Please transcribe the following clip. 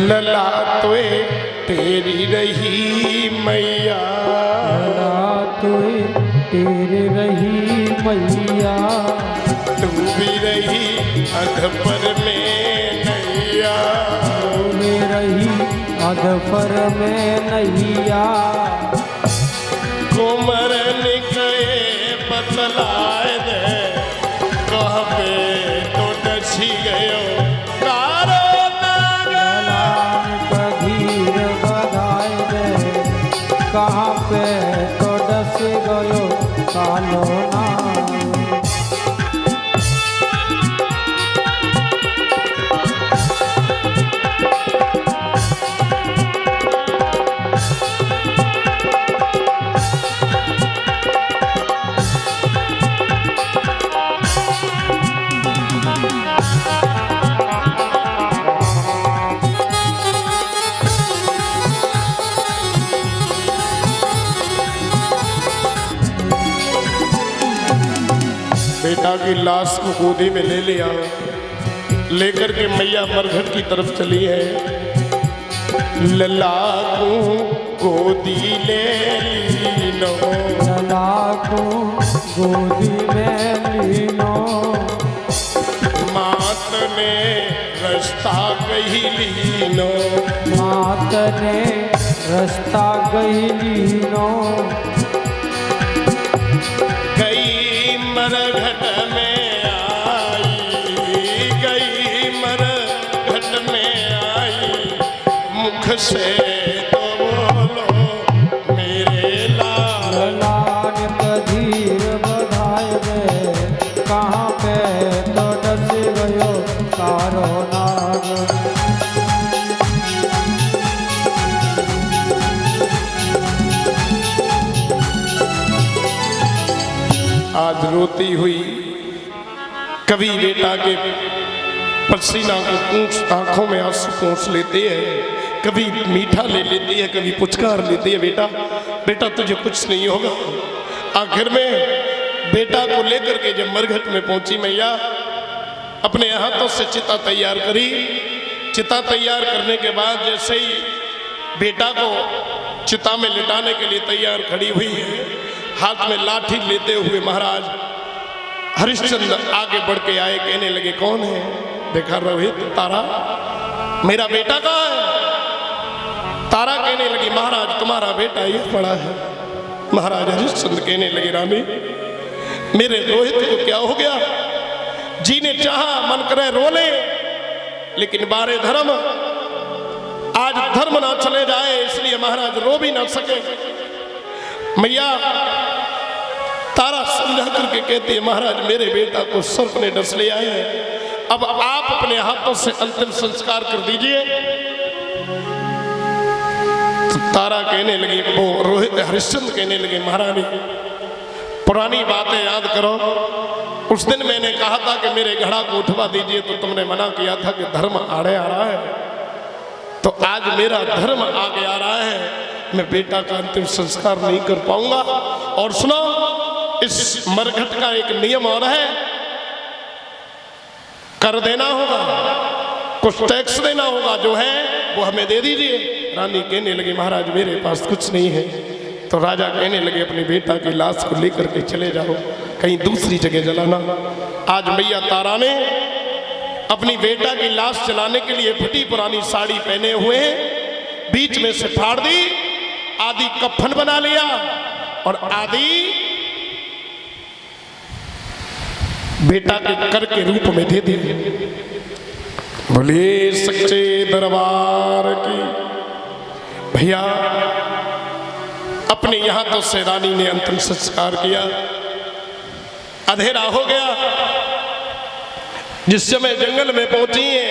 लला तोए तेरी रही मैया, लला तोए तेरी रही मैया, तू भी रही अधपर में नैया, तू भी रही अधपर में नैया। कुमर निकले बतलाए दे कह पे तो डसी गयो कारो नाग, कधीर बधाई दे कहाँ पे तो डस गयो कालो नाग। बेटा की लाश को गोदी में ले लिया, लेकर के मैया मरघट की तरफ चली है। लला को गोदी ले लो, लला को गोदी में लीनो, मात ने रास्ता कही लीनो, मात ने रास्ता गई लीनो। गई मरघट में आई, गई मरघट में आई, मुख से तो बोलो मेरे लाल, लाल कधीर बधाई दे कहाँ पे तो डस गयो कारो नाग। आज रोती हुई कभी बेटा के पसीना को पूंछ आंखों में आंसू पूंछ लेती है, कभी मीठा ले लेती है, कभी पुचकार लेती है। बेटा बेटा तुझे कुछ नहीं होगा। आखिर में बेटा को लेकर के जब मरघट में पहुंची मैया, अपने हाथों से चिता तैयार करी। चिता तैयार करने के बाद जैसे ही बेटा को चिता में लिटाने के लिए तैयार खड़ी हुई है, हाथ में लाठी लेते हुए महाराज हरिश्चंद्र आगे बढ़ के आए, कहने लगे कौन है? देखा रोहित, तारा मेरा बेटा कहाँ है? तारा कहने लगी महाराज तुम्हारा बेटा ये पड़ा है। महाराज हरिश्चंद्र कहने लगे रानी मेरे रोहित को क्या हो गया? जी ने चाहा मन करे रोले, लेकिन बारे धर्म, आज धर्म ना चले जाए इसलिए महाराज रो भी ना सके। मैया तारा समझा करके कहती है महाराज मेरे बेटा को सर्प ने डस लिया है, अब आप अपने हाथों से अंतिम संस्कार कर दीजिए। तो तारा कहने लगी, वो रोहित हरिश्चंद्र कहने लगे महारानी पुरानी बातें याद करो, उस दिन मैंने कहा था कि मेरे घड़ा को उठवा दीजिए तो तुमने मना किया था कि धर्म आड़े आ रहा है, तो आज मेरा धर्म आगे आ रहा है, मैं बेटा का अंतिम संस्कार नहीं कर पाऊंगा। और सुनो इस मरघट का एक नियम और है, कर देना होगा, कुछ टैक्स देना होगा, जो है वो हमें दे दीजिए। रानी कहने लगी महाराज मेरे पास कुछ नहीं है। तो राजा कहने लगे अपने बेटा की लाश को लेकर के चले जाओ, कहीं दूसरी जगह जलाना। आज मैया तारा ने अपनी बेटा की लाश जलाने के लिए फटी पुरानी साड़ी पहने हुए बीच में से फाड़ दी, आदि कफन बना लिया और आदि बेटा के कर के रूप में दे दिए। बोलिए सच्चे दरबार की। भैया अपने यहां तो से रानी ने अंतिम संस्कार किया, अंधेरा हो गया। जिस समय जंगल में पहुंची है